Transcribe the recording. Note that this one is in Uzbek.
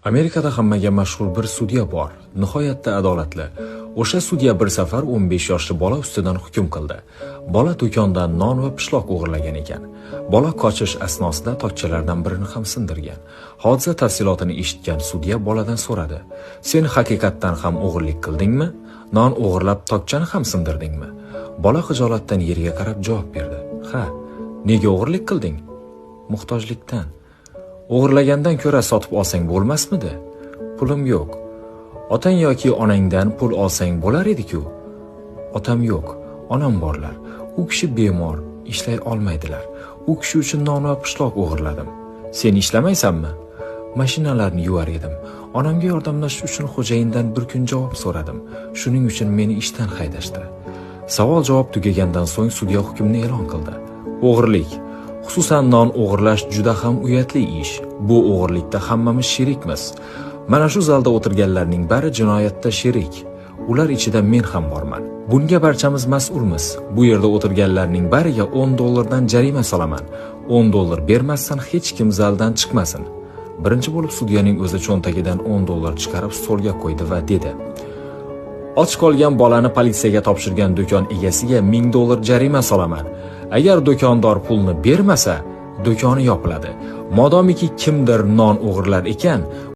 Amerikada hammaga mashhur bir sudya bor, nihoyatda adolatli. O'sha sudya bir safar 15 yoshli bola ustidan hukm qildi. Bola do'kondan non va pishloq o'g'irlagan ekan. Bola qochish asnosida tokchalardan birini ham sindirgan. Hodisa tafsilotini eshitgan sudya boladan so'radi: "Sen haqiqatdan ham o'g'irlik qildingmi? Non o'g'irlab tokchani ham sindirdingmi?" Bola xijolatdan yerga qarab javob berdi: "Ha, nega o'g'irlik qilding?" "Muhtojlikdan." "O'g'irlagandan ko'ra sotib olsang bo'lmasmidi?" "Pulim yo'q." "Otang yoki onangdan pul olsang bo'lar edi-ku." "Otam yo'q, onam borlar. U kishi bemor, ishlay olmaydilar. U kishi uchun non va pishloq o'g'irladim." "Sen ishlamaysanmi?" "Mashinalarni yuvar edim. Onamga yordamlashish uchun xo'jayindan bir kun javob so'radim. Shuning uchun meni ishdan haydashdi." Savol-javob tugagandan so'ng sudya hukmni e'lon qildi. O'g'irlik, xususan non o'g'irlash juda ham uyatli ish. Bu o'g'irlikda hammamiz sherikmiz. Mana shu zalda o'tirganlarning bari jinoyatda sherik. Ular ichida men ham borman. Bunga barchamiz mas'ulmiz. Bu yerda o'tirganlarning bariga $10 jarima solaman. $10 bermasdan hech kim zaldan chiqmasin. Birinchi bo'lib sudyaning o'zi cho'ntagidan $10 chiqarib stolga qo'ydi va dedi: "Och qolgan bolani politsiyaga topshirgan do'kon egasiga $1000 jarima solaman. Agar do'kondor pulni bermasa, do'koni yopiladi. Modomiki kimdir non o'g'irlar ekan,